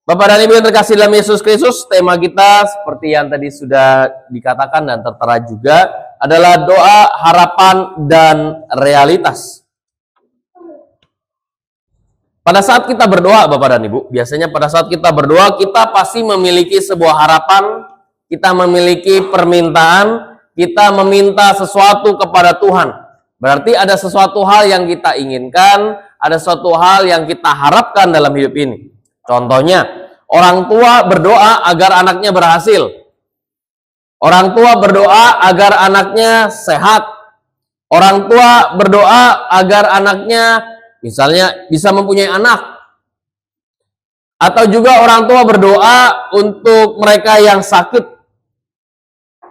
Bapak dan Ibu yang terkasih dalam Yesus Kristus, tema kita seperti yang tadi sudah dikatakan dan tertera juga adalah doa, harapan, dan realitas. Pada saat kita berdoa, Bapak dan Ibu, biasanya pada saat kita berdoa, kita pasti memiliki sebuah harapan, kita memiliki permintaan, kita meminta sesuatu kepada Tuhan. Berarti ada sesuatu hal yang kita inginkan, ada sesuatu hal yang kita harapkan dalam hidup ini. Contohnya, orang tua berdoa agar anaknya berhasil. Orang tua berdoa agar anaknya sehat. Orang tua berdoa agar anaknya misalnya bisa mempunyai anak. Atau juga orang tua berdoa untuk mereka yang sakit.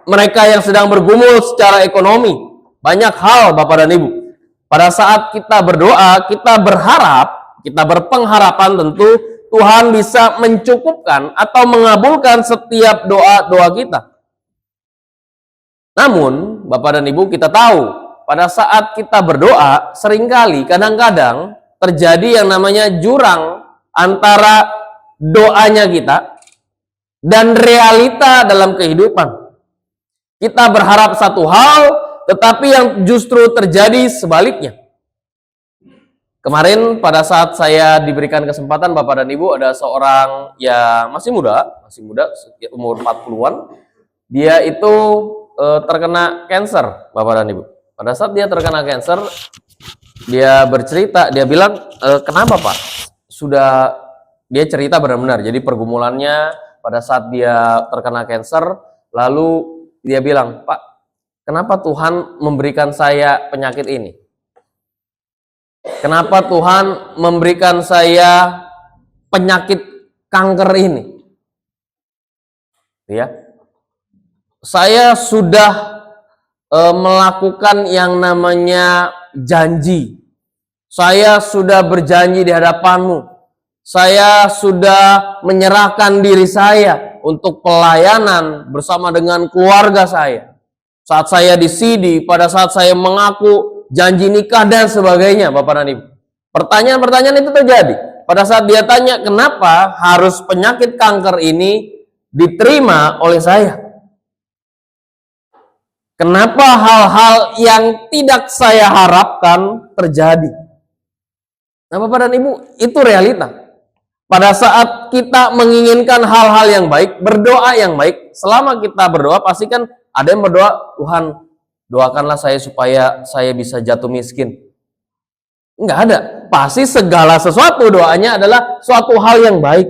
Mereka yang sedang bergumul secara ekonomi. Banyak hal Bapak dan Ibu. Pada saat kita berdoa, kita berharap, kita berpengharapan tentu Tuhan bisa mencukupkan atau mengabulkan setiap doa-doa kita. Namun, Bapak dan Ibu, kita tahu, pada saat kita berdoa, seringkali, kadang-kadang, terjadi yang namanya jurang antara doanya kita dan realita dalam kehidupan. Kita berharap satu hal, tetapi yang justru terjadi sebaliknya. Kemarin pada saat saya diberikan kesempatan Bapak dan Ibu, ada seorang yang masih muda, umur 40-an. Dia itu terkena cancer, Bapak dan Ibu. Pada saat dia terkena cancer, dia bercerita, dia bilang, kenapa Pak? Dia cerita benar-benar. Jadi pergumulannya pada saat dia terkena cancer, lalu dia bilang, Pak, kenapa Tuhan memberikan saya penyakit ini? Kenapa Tuhan memberikan saya penyakit kanker ini? Ya, saya sudah melakukan yang namanya janji. Saya sudah berjanji di hadapanmu. Saya sudah menyerahkan diri saya untuk pelayanan bersama dengan keluarga saya. Saat saya di CD, pada saat saya mengaku janji nikah dan sebagainya, Bapak dan Ibu. Pertanyaan-pertanyaan itu terjadi. Pada saat dia tanya, kenapa harus penyakit kanker ini diterima oleh saya? Kenapa hal-hal yang tidak saya harapkan terjadi? Nah, Bapak dan Ibu, itu realita. Pada saat kita menginginkan hal-hal yang baik, berdoa yang baik, selama kita berdoa, pasti kan ada yang berdoa, Tuhan, doakanlah saya supaya saya bisa jatuh miskin. Enggak ada. Pasti segala sesuatu doanya adalah suatu hal yang baik.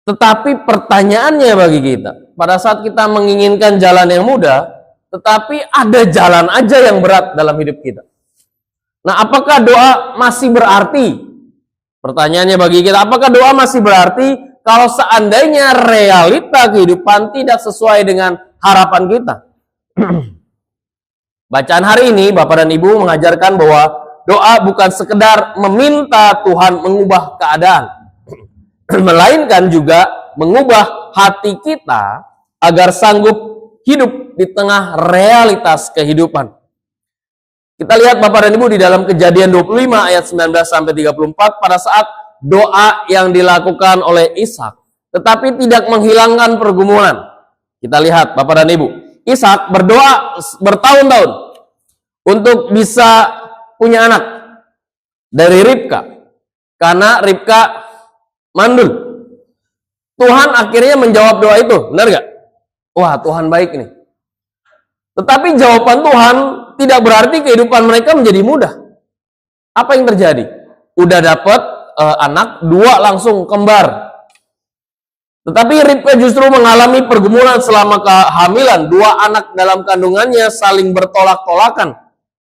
Tetapi pertanyaannya bagi kita, pada saat kita menginginkan jalan yang mudah, tetapi ada jalan aja yang berat dalam hidup kita. Nah, apakah doa masih berarti? Pertanyaannya bagi kita, apakah doa masih berarti kalau seandainya realita kehidupan tidak sesuai dengan harapan kita? Bacaan hari ini Bapak dan Ibu mengajarkan bahwa doa bukan sekedar meminta Tuhan mengubah keadaan, melainkan juga mengubah hati kita agar sanggup hidup di tengah realitas kehidupan. Kita lihat Bapak dan Ibu di dalam Kejadian 25 ayat 19 sampai 34 pada saat doa yang dilakukan oleh Ishak tetapi tidak menghilangkan pergumulan. Kita lihat Bapak dan Ibu, Ishak berdoa bertahun-tahun untuk bisa punya anak dari Ribka karena Ribka mandul. Tuhan akhirnya menjawab doa itu, benar gak? Wah, Tuhan baik nih. Tetapi jawaban Tuhan tidak berarti kehidupan mereka menjadi mudah. Apa yang terjadi? Udah dapat anak, dua langsung kembar. Tetapi Ribka justru mengalami pergumulan selama kehamilan. Dua anak dalam kandungannya saling bertolak-tolakan.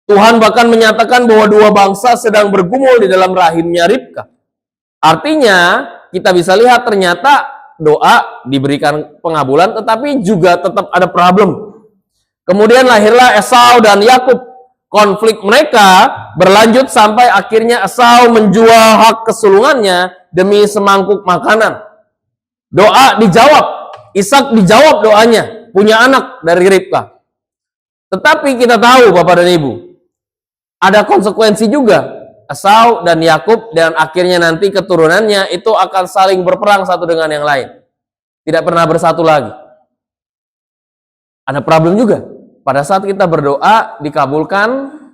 Tuhan bahkan menyatakan bahwa dua bangsa sedang bergumul di dalam rahimnya Ribka. Artinya, kita bisa lihat ternyata doa diberikan pengabulan, tetapi juga tetap ada problem. Kemudian lahirlah Esau dan Yakub. Konflik mereka berlanjut sampai akhirnya Esau menjual hak kesulungannya demi semangkuk makanan. Doa dijawab, Ishak dijawab doanya, punya anak dari Ribka. Tetapi kita tahu Bapak dan Ibu, ada konsekuensi juga. Esau dan Yakub, dan akhirnya nanti keturunannya itu akan saling berperang satu dengan yang lain. Tidak pernah bersatu lagi. Ada problem juga. Pada saat kita berdoa dikabulkan,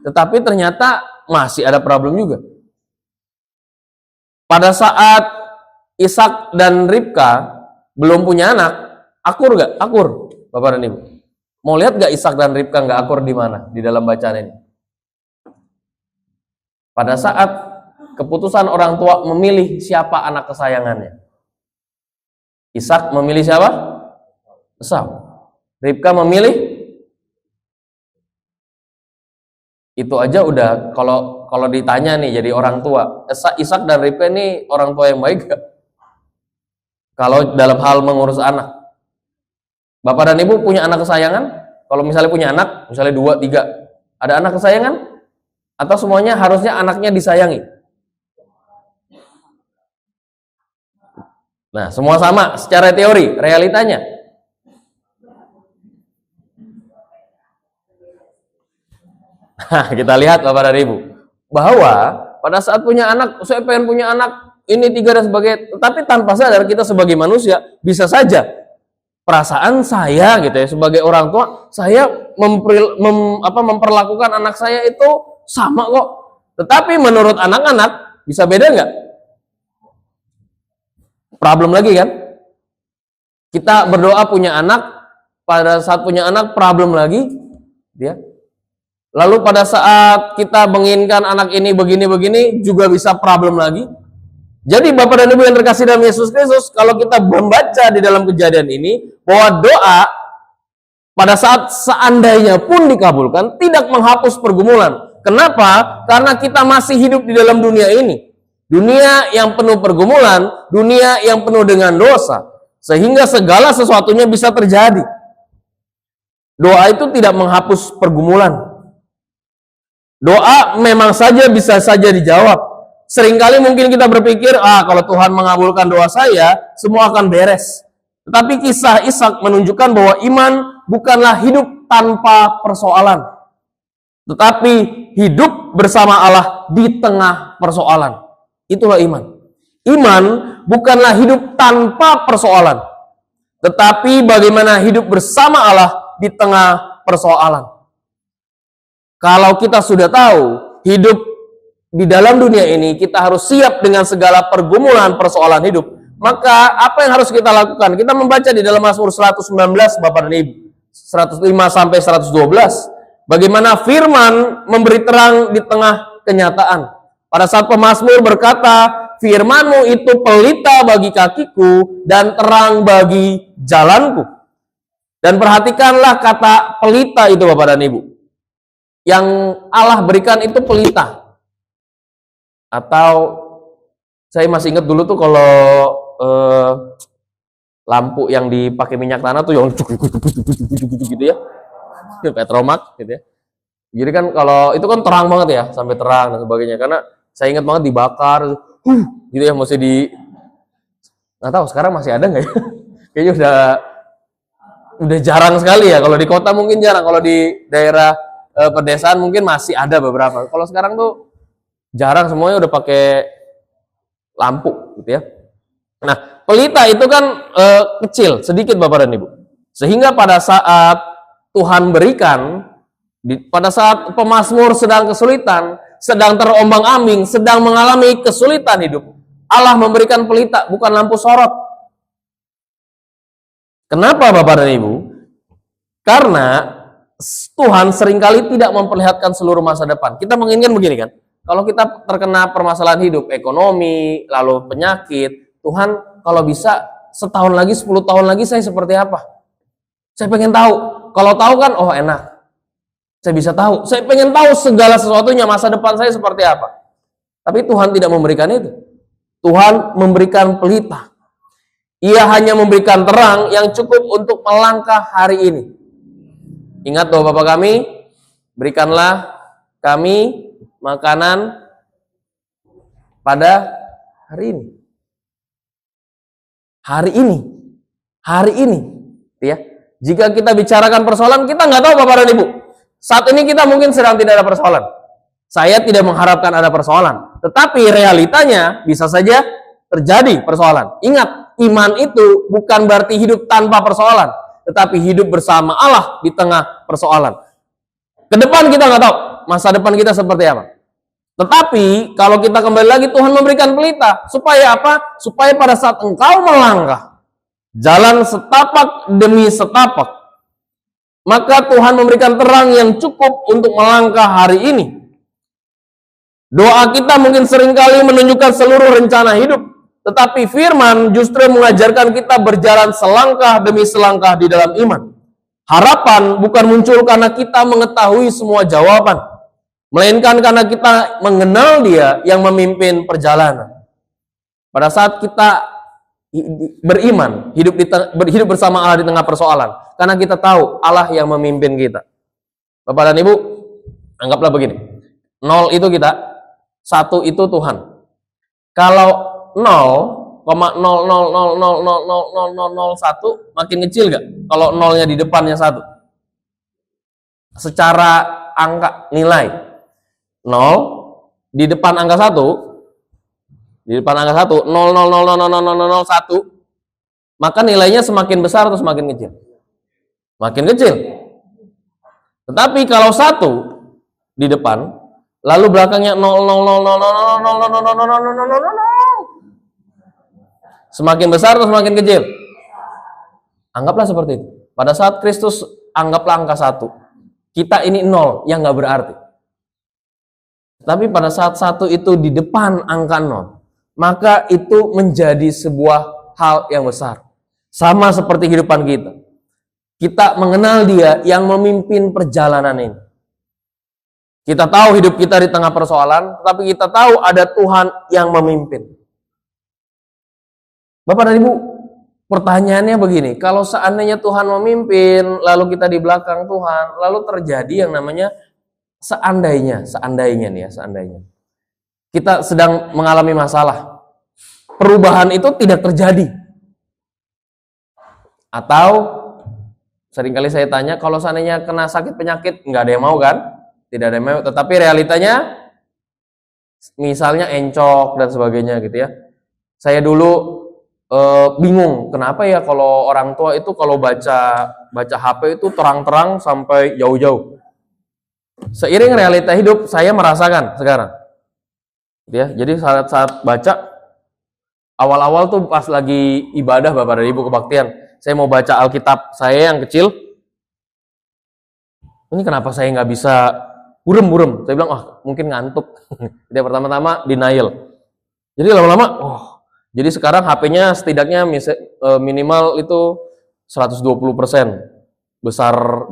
tetapi ternyata masih ada problem juga. Pada saat Ishak dan Ribka belum punya anak, akur gak? Akur, Bapak dan Ibu. Mau lihat gak Ishak dan Ribka gak akur di mana di dalam bacaan ini? Pada saat keputusan orang tua memilih siapa anak kesayangannya. Ishak memilih siapa? Esau. Ribka memilih, itu aja udah kalau ditanya nih jadi orang tua, Ishak dan Ribka ini orang tua yang baik gak? Kalau dalam hal mengurus anak. Bapak dan Ibu punya anak kesayangan? Kalau misalnya punya anak, misalnya 2, 3, ada anak kesayangan? Atau semuanya harusnya anaknya disayangi? Nah, semua sama secara teori, realitanya. Nah, kita lihat Bapak dan Ibu, bahwa pada saat punya anak, saya pengen punya anak, ini 3 dan sebagainya, tapi tanpa sadar kita sebagai manusia, bisa saja perasaan saya gitu ya, sebagai orang tua, saya memperlakukan anak saya itu sama kok. Tetapi menurut anak-anak bisa beda nggak? Problem lagi kan? Kita berdoa punya anak, pada saat punya anak problem lagi, ya. Lalu pada saat kita menginginkan anak ini begini-begini juga bisa problem lagi. Jadi Bapak dan Ibu yang terkasih dalam Yesus Kristus, kalau kita membaca di dalam kejadian ini bahwa doa pada saat seandainya pun dikabulkan tidak menghapus pergumulan. Kenapa? Karena kita masih hidup di dalam dunia ini. Dunia yang penuh pergumulan, dunia yang penuh dengan dosa. Sehingga segala sesuatunya bisa terjadi. Doa itu tidak menghapus pergumulan. Doa memang saja bisa saja dijawab. Seringkali mungkin kita berpikir, kalau Tuhan mengabulkan doa saya, semua akan beres. Tetapi kisah Ishak menunjukkan bahwa iman bukanlah hidup tanpa persoalan. Tetapi hidup bersama Allah di tengah persoalan. Itulah iman. Iman bukanlah hidup tanpa persoalan. Tetapi bagaimana hidup bersama Allah di tengah persoalan. Kalau kita sudah tahu hidup di dalam dunia ini, kita harus siap dengan segala pergumulan persoalan hidup. Maka apa yang harus kita lakukan? Kita membaca di dalam Mazmur 119 Bapak dan Ibu. 105 sampai 112. Bagaimana firman memberi terang di tengah kenyataan. Pada saat pemazmur berkata, firman-Mu itu pelita bagi kakiku dan terang bagi jalanku. Dan perhatikanlah kata pelita itu Bapak dan Ibu. Yang Allah berikan itu pelita. Atau saya masih ingat dulu tuh kalau lampu yang dipakai minyak tanah tuh yang gitu ya. Petromak gitu ya. Jadi kan kalau itu kan terang banget ya, sampai terang dan sebagainya. Karena saya ingat banget dibakar gitu ya, mesti nggak tahu sekarang masih ada nggak ya? Kayaknya udah jarang sekali ya. Kalau di kota mungkin jarang, kalau di daerah pedesaan mungkin masih ada beberapa. Kalau sekarang tuh jarang, semuanya udah pakai lampu gitu ya. Nah, pelita itu kan kecil, sedikit Bapak dan Ibu. Sehingga pada saat Tuhan berikan, pada saat pemazmur sedang kesulitan, sedang terombang-ambing, sedang mengalami kesulitan hidup, Allah memberikan pelita, bukan lampu sorot. Kenapa Bapak dan Ibu? Karena Tuhan seringkali tidak memperlihatkan seluruh masa depan. Kita menginginkan begini kan, kalau kita terkena permasalahan hidup, ekonomi, lalu penyakit, Tuhan kalau bisa setahun lagi, 10 tahun lagi saya seperti apa? Saya pengen tahu. Kalau tahu kan, oh enak. Saya bisa tahu. Saya pengen tahu segala sesuatunya, masa depan saya seperti apa. Tapi Tuhan tidak memberikan itu. Tuhan memberikan pelita. Ia hanya memberikan terang yang cukup untuk melangkah hari ini. Ingat doa Bapa kami, berikanlah kami makanan pada hari ini. Hari ini. Hari ini. Ya. Jika kita bicarakan persoalan, kita nggak tahu Bapak dan Ibu. Saat ini kita mungkin sedang tidak ada persoalan. Saya tidak mengharapkan ada persoalan. Tetapi realitanya bisa saja terjadi persoalan. Ingat, iman itu bukan berarti hidup tanpa persoalan, tetapi hidup bersama Allah di tengah persoalan. Ke depan kita nggak tahu masa depan kita seperti apa. Tetapi kalau kita kembali lagi, Tuhan memberikan pelita. Supaya apa? Supaya pada saat engkau melangkah jalan setapak demi setapak, maka Tuhan memberikan terang yang cukup untuk melangkah hari ini. Doa kita mungkin seringkali menunjukkan seluruh rencana hidup, tetapi firman justru mengajarkan kita berjalan selangkah demi selangkah di dalam iman. Harapan bukan muncul karena kita mengetahui semua jawaban, melainkan karena kita mengenal Dia yang memimpin perjalanan. Pada saat kita beriman, hidup bersama Allah di tengah persoalan, karena kita tahu Allah yang memimpin kita. Bapak dan Ibu, anggaplah begini. 0 itu kita, 1 itu Tuhan. Kalau 0,000000001 makin kecil gak? Kalau 0-nya di depannya 1. Secara angka nilai 0 di depan angka 1, di depan angka 1 0,0000001, maka nilainya semakin besar atau semakin kecil? Makin kecil. Tetapi kalau 1 di depan, lalu belakangnya 0,000000000, semakin besar atau semakin kecil? Anggaplah seperti itu. Pada saat Kristus, anggaplah angka 1. Kita ini 0, yang nggak berarti. Tapi pada saat 1 itu di depan angka 0, maka itu menjadi sebuah hal yang besar. Sama seperti kehidupan kita. Kita mengenal Dia yang memimpin perjalanan ini. Kita tahu hidup kita di tengah persoalan, tetapi kita tahu ada Tuhan yang memimpin. Bapak dan Ibu, pertanyaannya begini, kalau seandainya Tuhan memimpin, lalu kita di belakang Tuhan, lalu terjadi yang namanya seandainya nih ya, seandainya. Kita sedang mengalami masalah. Perubahan itu tidak terjadi. Atau, seringkali saya tanya, kalau seandainya kena sakit penyakit, nggak ada yang mau kan? Tidak ada yang mau, tetapi realitanya misalnya encok dan sebagainya gitu ya. Saya dulu bingung, kenapa ya kalau orang tua itu kalau baca HP itu terang-terang sampai jauh-jauh. Seiring realita hidup saya merasakan sekarang. Gitu ya. Jadi saat baca awal-awal tuh pas lagi ibadah Bapak dan Ibu kebaktian, saya mau baca Alkitab saya yang kecil. Ini kenapa saya nggak bisa burem. Saya bilang, mungkin ngantuk. Jadi pertama-tama denial. Jadi lama-lama, jadi sekarang HP-nya setidaknya minimal itu 120%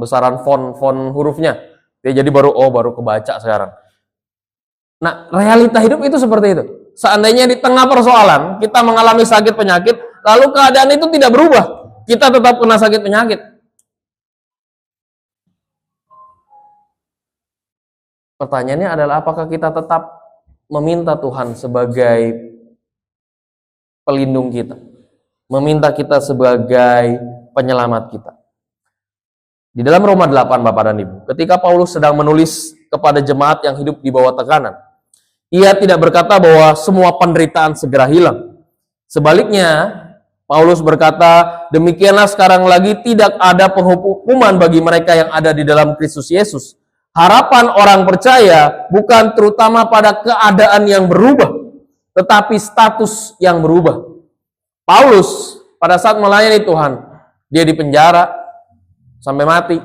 besaran font hurufnya. Jadi baru kebaca sekarang. Nah, realita hidup itu seperti itu. Seandainya di tengah persoalan kita mengalami sakit penyakit, lalu keadaan itu tidak berubah, kita tetap kena sakit penyakit. Pertanyaannya adalah apakah kita tetap meminta Tuhan sebagai pelindung kita, meminta kita sebagai penyelamat kita. Di dalam Roma 8 Bapak dan Ibu, ketika Paulus sedang menulis kepada jemaat yang hidup di bawah tekanan, ia tidak berkata bahwa semua penderitaan segera hilang. Sebaliknya, Paulus berkata, demikianlah sekarang lagi tidak ada penghukuman bagi mereka yang ada di dalam Kristus Yesus. Harapan orang percaya bukan terutama pada keadaan yang berubah, tetapi status yang berubah. Paulus pada saat melayani Tuhan, dia di penjara sampai mati.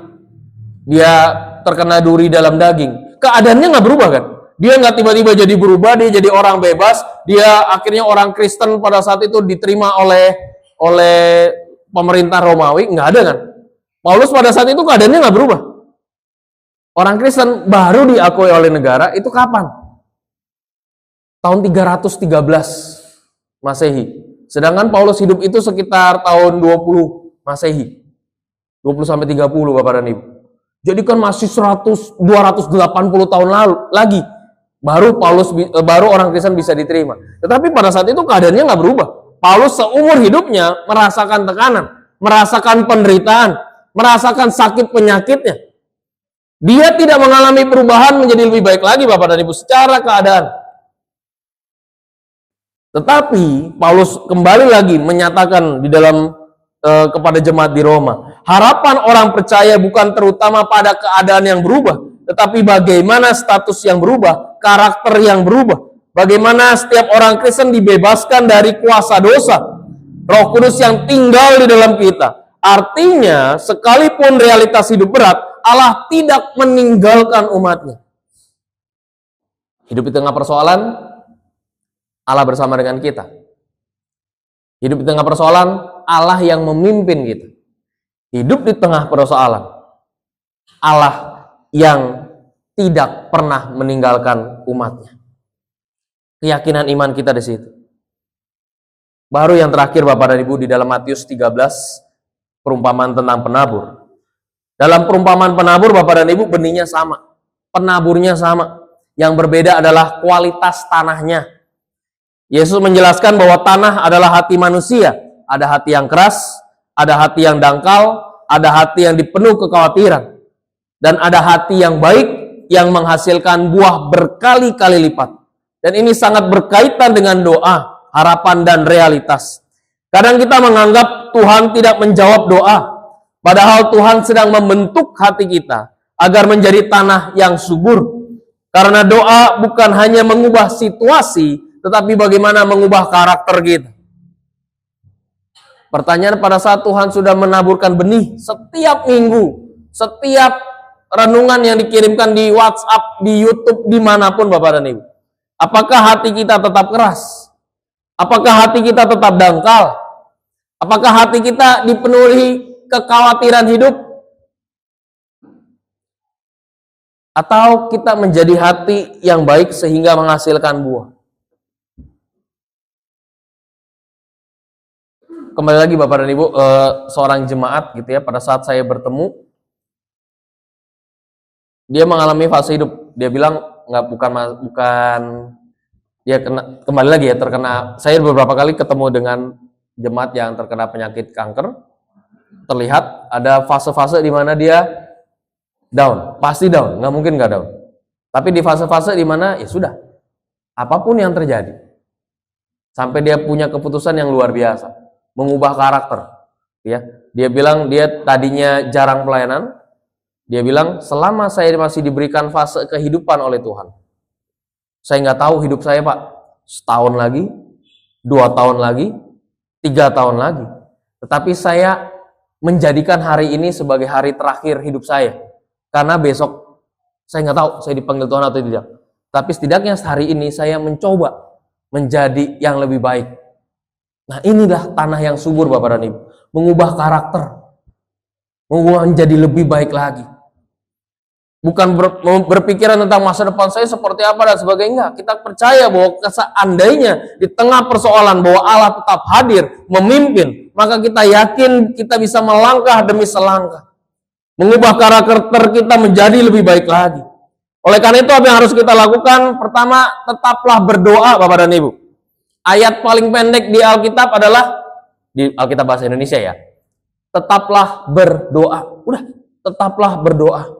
Dia terkena duri dalam daging. Keadaannya nggak berubah kan? Dia nggak tiba-tiba jadi berubah, dia jadi orang bebas. Dia akhirnya orang Kristen pada saat itu diterima oleh pemerintah Romawi, nggak ada kan? Paulus pada saat itu keadaannya nggak berubah. Orang Kristen baru diakui oleh negara itu kapan? Tahun 313 Masehi. Sedangkan Paulus hidup itu sekitar tahun 20 Masehi. 20 sampai 30 Bapak dan Ibu. Jadi kan masih 280 tahun lalu lagi baru orang Kristen bisa diterima. Tetapi pada saat itu keadaannya nggak berubah. Paulus seumur hidupnya merasakan tekanan, merasakan penderitaan, merasakan sakit penyakitnya. Dia tidak mengalami perubahan menjadi lebih baik lagi Bapak dan Ibu secara keadaan. Tetapi Paulus kembali lagi menyatakan di dalam kepada jemaat di Roma, harapan orang percaya bukan terutama pada keadaan yang berubah, tetapi bagaimana status yang berubah, karakter yang berubah, bagaimana setiap orang Kristen dibebaskan dari kuasa dosa, Roh Kudus yang tinggal di dalam kita. Artinya, sekalipun realitas hidup berat, Allah tidak meninggalkan umatnya. Hidup di tengah persoalan, Allah bersama dengan kita. Hidup di tengah persoalan, Allah yang memimpin kita. Hidup di tengah persoalan, Allah yang tidak pernah meninggalkan umatnya. Keyakinan iman kita di situ. Baru yang terakhir Bapak dan Ibu di dalam Matius 13, perumpamaan tentang penabur. Dalam perumpamaan penabur Bapak dan Ibu benihnya sama, penaburnya sama. Yang berbeda adalah kualitas tanahnya. Yesus menjelaskan bahwa tanah adalah hati manusia. Ada hati yang keras, ada hati yang dangkal, ada hati yang dipenuh kekhawatiran. Dan ada hati yang baik yang menghasilkan buah berkali-kali lipat. Dan ini sangat berkaitan dengan doa, harapan, dan realitas. Kadang kita menganggap Tuhan tidak menjawab doa. Padahal Tuhan sedang membentuk hati kita agar menjadi tanah yang subur. Karena doa bukan hanya mengubah situasi, tetapi bagaimana mengubah karakter kita. Pertanyaan pada saat Tuhan sudah menaburkan benih setiap minggu, setiap renungan yang dikirimkan di WhatsApp, di YouTube, dimanapun Bapak dan Ibu. Apakah hati kita tetap keras? Apakah hati kita tetap dangkal? Apakah hati kita dipenuhi kekhawatiran hidup? Atau kita menjadi hati yang baik sehingga menghasilkan buah? Kembali lagi Bapak dan Ibu, seorang jemaat gitu ya, pada saat saya bertemu, dia mengalami fase hidup. Dia bilang bukan dia kembali lagi ya terkena. Saya beberapa kali ketemu dengan jemaat yang terkena penyakit kanker. Terlihat ada fase-fase di mana dia down, pasti down, nggak mungkin nggak down. Tapi di fase-fase di mana ya sudah, apapun yang terjadi, sampai dia punya keputusan yang luar biasa, mengubah karakter. Ya, dia bilang dia tadinya jarang pelayanan. Dia bilang selama saya masih diberikan fase kehidupan oleh Tuhan, saya nggak tahu hidup saya Pak, setahun lagi, 2 tahun lagi, 3 tahun lagi. Tetapi saya menjadikan hari ini sebagai hari terakhir hidup saya. Karena besok, saya nggak tahu saya dipanggil Tuhan atau tidak. Tapi setidaknya hari ini saya mencoba menjadi yang lebih baik. Nah inilah tanah yang subur Bapak dan Ibu. Mengubah karakter. Mengubah menjadi lebih baik lagi. Bukan berpikiran tentang masa depan saya seperti apa dan sebagainya. Enggak. Kita percaya bahwa seandainya di tengah persoalan bahwa Allah tetap hadir, memimpin, maka kita yakin kita bisa melangkah demi selangkah. Mengubah karakter kita menjadi lebih baik lagi. Oleh karena itu apa yang harus kita lakukan? Pertama, tetaplah berdoa Bapak dan Ibu. Ayat paling pendek di Alkitab adalah, di Alkitab bahasa Indonesia ya, tetaplah berdoa. Udah, tetaplah berdoa.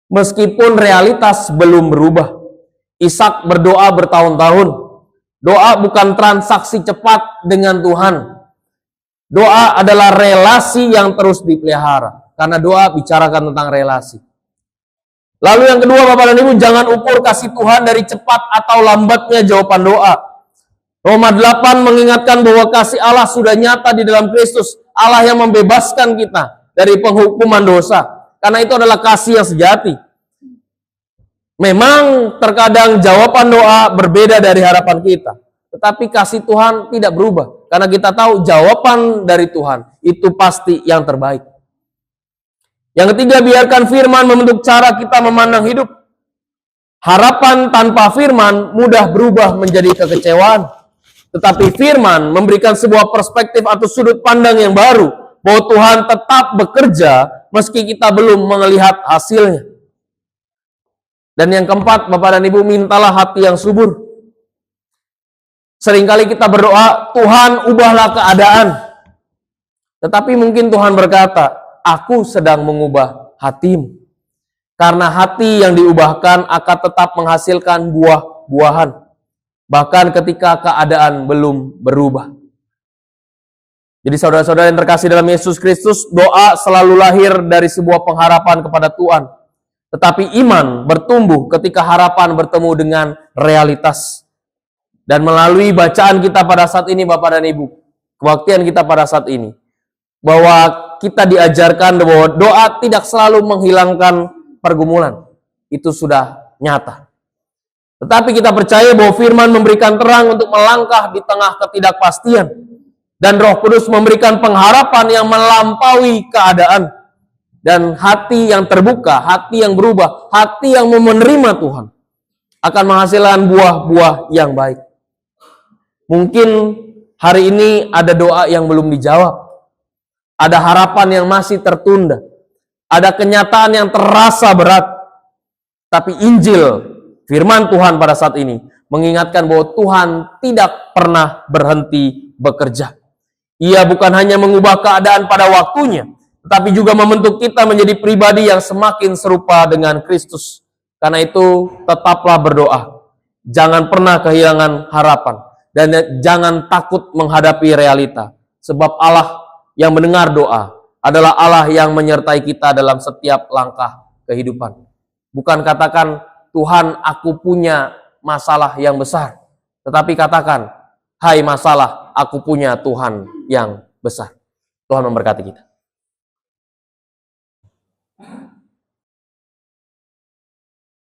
Meskipun realitas belum berubah. Ishak berdoa bertahun-tahun. Doa bukan transaksi cepat dengan Tuhan. Doa adalah relasi yang terus dipelihara. Karena doa bicarakan tentang relasi. Lalu yang kedua Bapak dan Ibu, jangan ukur kasih Tuhan dari cepat atau lambatnya jawaban doa. Roma 8 mengingatkan bahwa kasih Allah sudah nyata di dalam Kristus. Allah yang membebaskan kita dari penghukuman dosa. Karena itu adalah kasih yang sejati. Memang terkadang jawaban doa berbeda dari harapan kita. Tetapi kasih Tuhan tidak berubah. Karena kita tahu jawaban dari Tuhan itu pasti yang terbaik. Yang ketiga, biarkan firman membentuk cara kita memandang hidup. Harapan tanpa firman mudah berubah menjadi kekecewaan. Tetapi firman memberikan sebuah perspektif atau sudut pandang yang baru. Bahwa Tuhan tetap bekerja meski kita belum melihat hasilnya. Dan yang keempat, Bapak dan Ibu, mintalah hati yang subur. Seringkali kita berdoa, Tuhan ubahlah keadaan. Tetapi mungkin Tuhan berkata, aku sedang mengubah hatimu. Karena hati yang diubahkan akan tetap menghasilkan buah-buahan, bahkan ketika keadaan belum berubah. Jadi saudara-saudara yang terkasih dalam Yesus Kristus, doa selalu lahir dari sebuah pengharapan kepada Tuhan. Tetapi iman bertumbuh ketika harapan bertemu dengan realitas. Dan melalui bacaan kita pada saat ini, Bapak dan Ibu, kebaktian kita pada saat ini, bahwa kita diajarkan bahwa doa tidak selalu menghilangkan pergumulan. Itu sudah nyata. Tetapi kita percaya bahwa firman memberikan terang untuk melangkah di tengah ketidakpastian. Dan Roh Kudus memberikan pengharapan yang melampaui keadaan. Dan hati yang terbuka, hati yang berubah, hati yang menerima Tuhan akan menghasilkan buah-buah yang baik. Mungkin hari ini ada doa yang belum dijawab. Ada harapan yang masih tertunda. Ada kenyataan yang terasa berat. Tapi Injil, firman Tuhan pada saat ini mengingatkan bahwa Tuhan tidak pernah berhenti bekerja. Ia bukan hanya mengubah keadaan pada waktunya, tetapi juga membentuk kita menjadi pribadi yang semakin serupa dengan Kristus. Karena itu, tetaplah berdoa. Jangan pernah kehilangan harapan. Dan jangan takut menghadapi realita. Sebab Allah yang mendengar doa adalah Allah yang menyertai kita dalam setiap langkah kehidupan. Bukan katakan, Tuhan, aku punya masalah yang besar. Tetapi katakan, hai masalah, aku punya Tuhan yang besar. Tuhan memberkati kita.